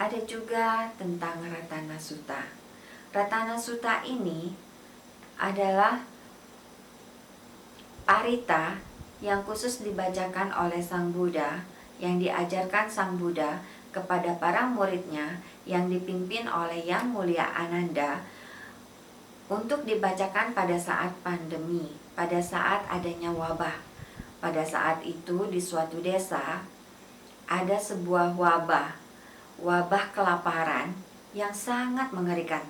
Ada juga tentang Ratana Sutta. Ratana Sutta ini adalah parita yang khusus dibacakan oleh Sang Buddha, yang diajarkan Sang Buddha kepada para muridnya yang dipimpin oleh Yang Mulia Ananda untuk dibacakan pada saat pandemi, pada saat adanya wabah. Pada saat itu di suatu desa ada sebuah wabah kelaparan yang sangat mengerikan.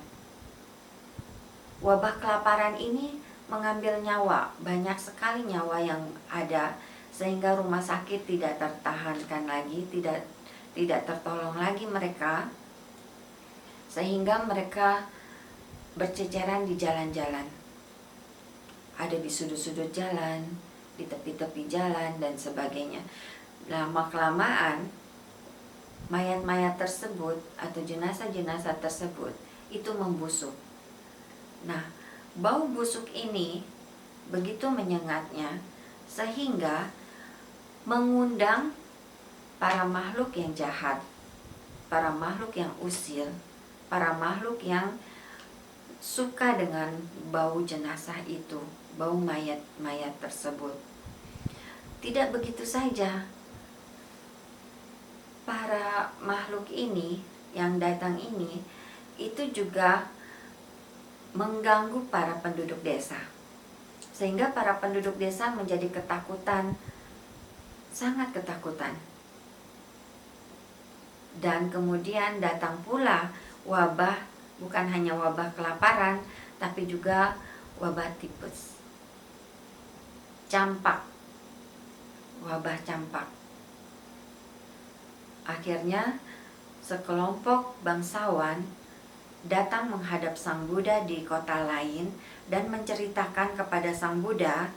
Wabah kelaparan ini mengambil nyawa, banyak sekali nyawa yang ada, sehingga rumah sakit tidak tertahankan lagi, tidak tertolong lagi mereka, sehingga mereka berceceran di jalan-jalan. Ada di sudut-sudut jalan, di tepi-tepi jalan, dan sebagainya. Lama-kelamaan, mayat-mayat tersebut atau jenazah-jenazah tersebut itu membusuk. Nah, bau busuk ini begitu menyengatnya sehingga mengundang para makhluk yang jahat, para makhluk yang usil, para makhluk yang suka dengan bau jenazah itu, bau mayat-mayat tersebut. Tidak begitu saja, para makhluk ini yang datang ini itu juga mengganggu para penduduk desa, sehingga para penduduk desa menjadi ketakutan, sangat ketakutan. Dan kemudian datang pula wabah, bukan hanya wabah kelaparan, tapi juga wabah tipes, campak, wabah campak. Akhirnya sekelompok bangsawan datang menghadap Sang Buddha di kota lain dan menceritakan kepada Sang Buddha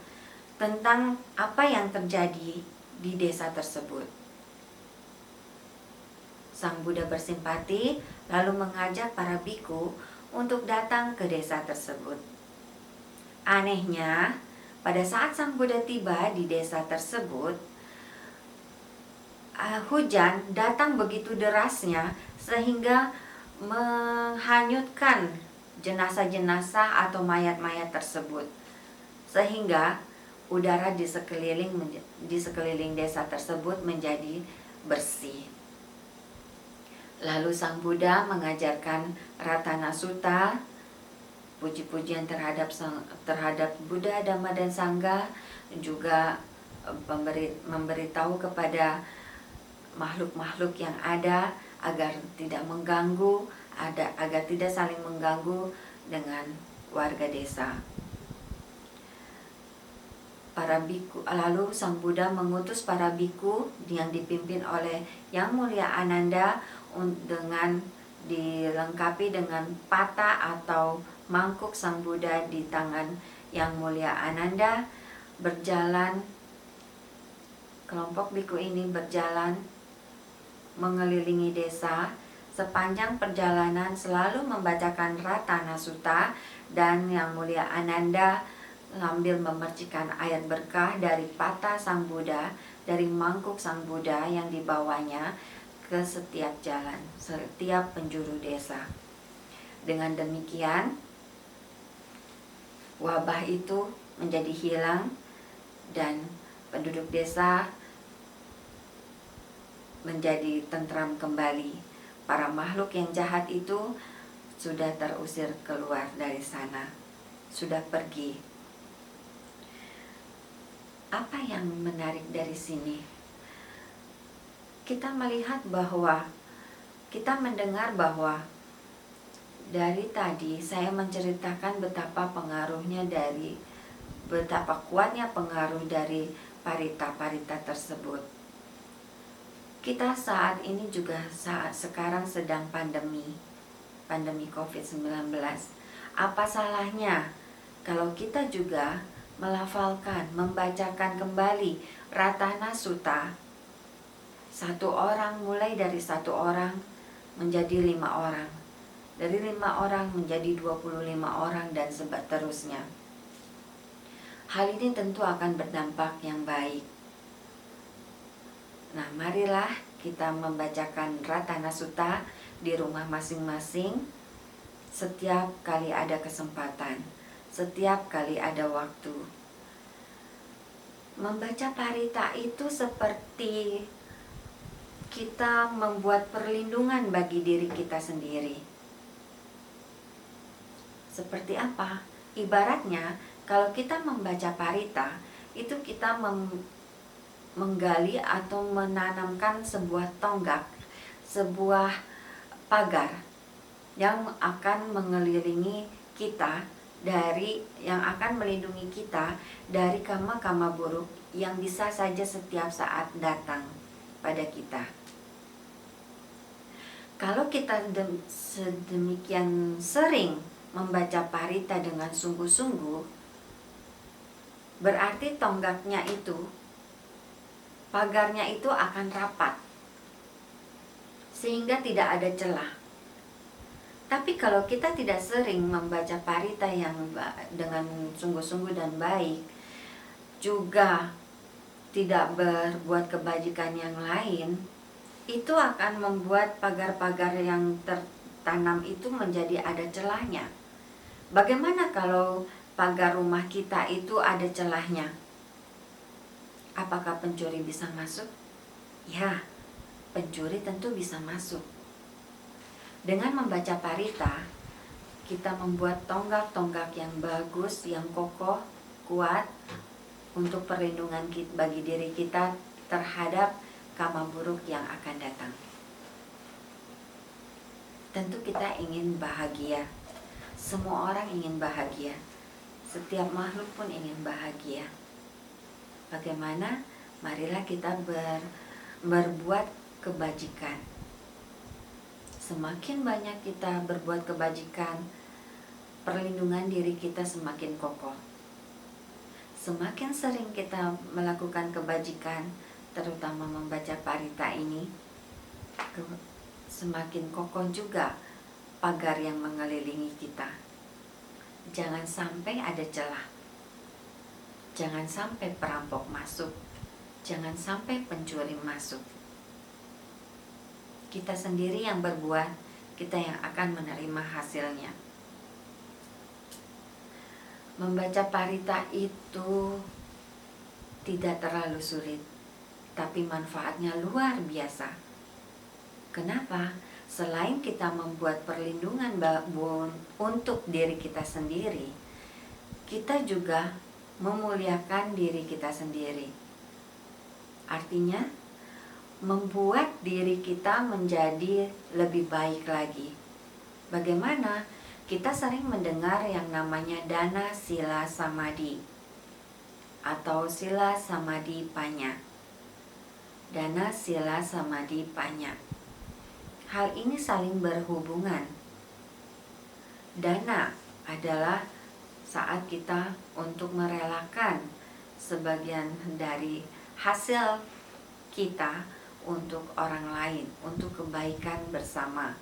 tentang apa yang terjadi di desa tersebut. Sang Buddha bersimpati lalu mengajak para biku untuk datang ke desa tersebut. Anehnya, pada saat Sang Buddha tiba di desa tersebut, hujan datang begitu derasnya sehingga menghanyutkan jenazah-jenazah atau mayat-mayat tersebut, sehingga udara di sekeliling desa tersebut menjadi bersih. Lalu Sang Buddha mengajarkan Ratana Sutta, puji-pujian terhadap Buddha, Dhamma, dan Sangha, juga memberitahu kepada makhluk-makhluk yang ada agar tidak mengganggu, agar tidak saling mengganggu dengan warga desa. Para biku, lalu Sang Buddha mengutus para biku yang dipimpin oleh Yang Mulia Ananda dengan dilengkapi dengan pata atau mangkuk Sang Buddha di tangan Yang Mulia Ananda, berjalan. Kelompok biku ini berjalan mengelilingi desa. Sepanjang perjalanan selalu membacakan Ratana Sutta, dan Yang Mulia Ananda sambil memercikan air berkah dari pata Sang Buddha, dari mangkuk Sang Buddha yang dibawanya ke setiap jalan, setiap penjuru desa. Dengan demikian, wabah itu menjadi hilang dan penduduk desa menjadi tentram kembali. Para makhluk yang jahat itu sudah terusir keluar dari sana, sudah pergi. Apa yang menarik dari sini? Kita melihat bahwa, kita mendengar bahwa dari tadi saya menceritakan betapa kuatnya pengaruh dari parita-parita tersebut. Kita saat ini juga sekarang sedang pandemi COVID-19. Apa salahnya kalau kita juga melafalkan, membacakan kembali Ratana Sutta? Mulai dari satu orang menjadi 5 orang, dari 5 orang menjadi 25 orang, dan seterusnya. Hal ini tentu akan berdampak yang baik. Nah, marilah kita membacakan Ratana Sutta di rumah masing-masing setiap kali ada kesempatan, setiap kali ada waktu. Membaca parita itu seperti kita membuat perlindungan bagi diri kita sendiri. Seperti apa? Ibaratnya, kalau kita membaca parita, itu kita menggali atau menanamkan sebuah tonggak, sebuah pagar yang akan mengelilingi kita yang akan melindungi kita dari kama-kama buruk yang bisa saja setiap saat datang pada kita. Kalau kita sedemikian sering membaca parita dengan sungguh-sungguh, berarti tonggaknya itu, pagarnya itu akan rapat, sehingga tidak ada celah. Tapi kalau kita tidak sering membaca parita yang dengan sungguh-sungguh dan baik, juga tidak berbuat kebajikan yang lain, itu akan membuat pagar-pagar yang tertanam itu menjadi ada celahnya. Bagaimana kalau pagar rumah kita itu ada celahnya? Apakah pencuri bisa masuk? Ya, pencuri tentu bisa masuk. Dengan membaca parita, kita membuat tonggak-tonggak yang bagus, yang kokoh, kuat untuk perlindungan bagi diri kita terhadap kama buruk yang akan datang. Tentu kita ingin bahagia. Semua orang ingin bahagia. Setiap makhluk pun ingin bahagia. Bagaimana? Marilah kita berbuat kebajikan. Semakin banyak kita berbuat kebajikan, perlindungan diri kita semakin kokoh. Semakin sering kita melakukan kebajikan, terutama membaca parita ini, semakin kokoh juga pagar yang mengelilingi kita. Jangan sampai ada celah. Jangan sampai perampok masuk. Jangan sampai pencuri masuk. Kita sendiri yang berbuat, kita yang akan menerima hasilnya. Membaca parita itu tidak terlalu sulit, tapi manfaatnya luar biasa. Kenapa? Selain kita membuat perlindungan untuk diri kita sendiri, kita juga memuliakan diri kita sendiri. Artinya, membuat diri kita menjadi lebih baik lagi. Bagaimana? Kita sering mendengar yang namanya dana sila samadhi atau sila samadhi panya. Dana sila samadhi panya. Hal ini saling berhubungan. Dana adalah saat kita untuk merelakan sebagian dari hasil kita untuk orang lain, untuk kebaikan bersama.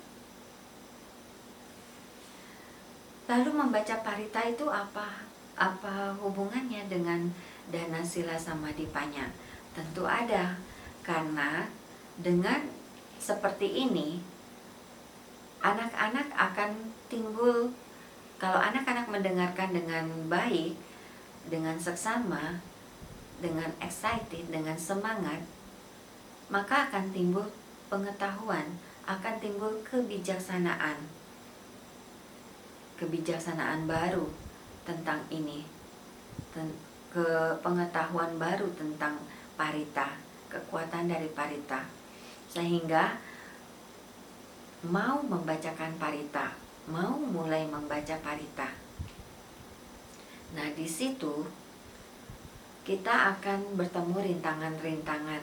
Lalu membaca parita itu apa? Apa hubungannya dengan dana sila samadhi panya? Tentu ada, karena dengan seperti ini anak-anak akan timbul. Kalau anak-anak mendengarkan dengan baik, dengan seksama, dengan excited, dengan semangat, maka akan timbul pengetahuan, akan timbul kebijaksanaan baru tentang ini, pengetahuan baru tentang parita, kekuatan dari parita, sehingga mau membacakan parita, mau mulai membaca parita. Nah, di situ kita akan bertemu rintangan-rintangan,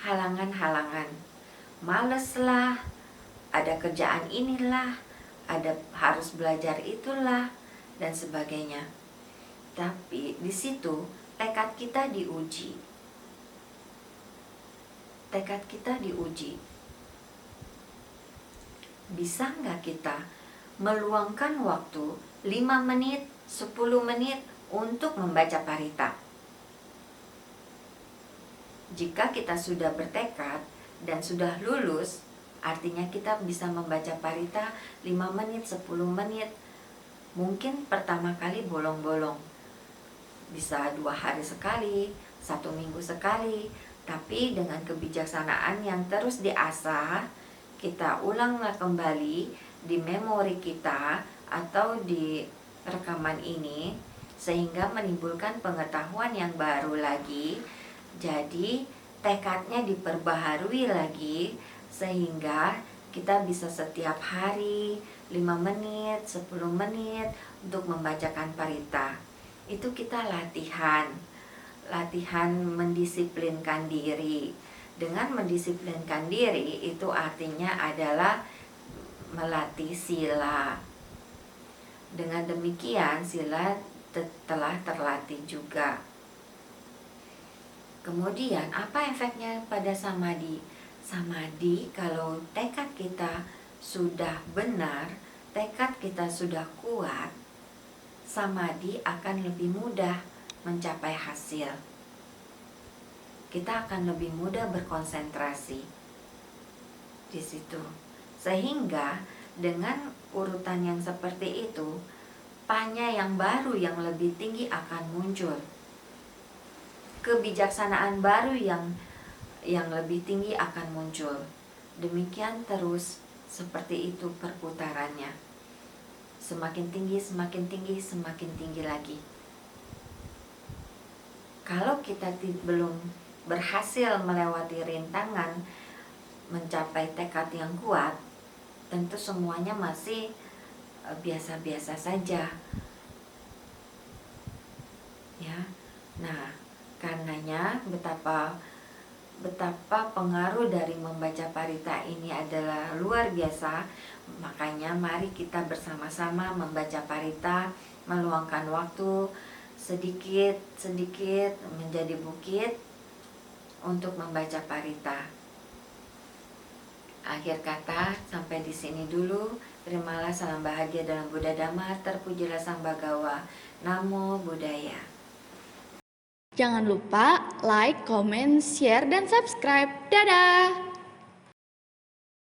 halangan-halangan. Maleslah, ada kerjaan inilah, ada harus belajar itulah, dan sebagainya. Tapi di situ tekad kita diuji. Tekad kita diuji. Bisa nggak kita meluangkan waktu 5 menit, 10 menit untuk membaca parita? Jika kita sudah bertekad dan sudah lulus, Artinya kita bisa membaca parita 5 menit, 10 menit. Mungkin pertama kali bolong-bolong, bisa 2 hari sekali, 1 minggu sekali. Tapi dengan kebijaksanaan yang terus diasah, kita ulanglah kembali di memori kita atau di rekaman ini, sehingga menimbulkan pengetahuan yang baru lagi. Jadi tekadnya diperbaharui lagi, sehingga kita bisa setiap hari 5 menit, 10 menit untuk membacakan parita. Itu kita latihan mendisiplinkan diri. Dengan mendisiplinkan diri itu artinya adalah melatih sila. Dengan demikian sila telah terlatih juga. Kemudian apa efeknya pada samadhi? Samadhi, kalau tekad kita sudah benar, tekad kita sudah kuat, samadhi akan lebih mudah mencapai hasil. Kita akan lebih mudah berkonsentrasi di situ. Sehingga dengan urutan yang seperti itu, panya yang baru yang lebih tinggi akan muncul. Kebijaksanaan baru yang lebih tinggi akan muncul. Demikian terus, seperti itu perputarannya. Semakin tinggi, semakin tinggi, semakin tinggi lagi. Kalau kita belum berhasil melewati rintangan mencapai tekad yang kuat, tentu semuanya masih biasa-biasa saja. Ya. Nah, karenanya betapa pengaruh dari membaca parita ini adalah luar biasa. Makanya mari kita bersama-sama membaca parita, meluangkan waktu sedikit menjadi bukit untuk membaca parita. Akhir kata, sampai di sini dulu. Terimalah salam bahagia dalam Buddha Dhamma. Terpujilah Sang Bhagawa. Namo Buddhaya. Jangan lupa like, comment, share, dan subscribe. Dadah!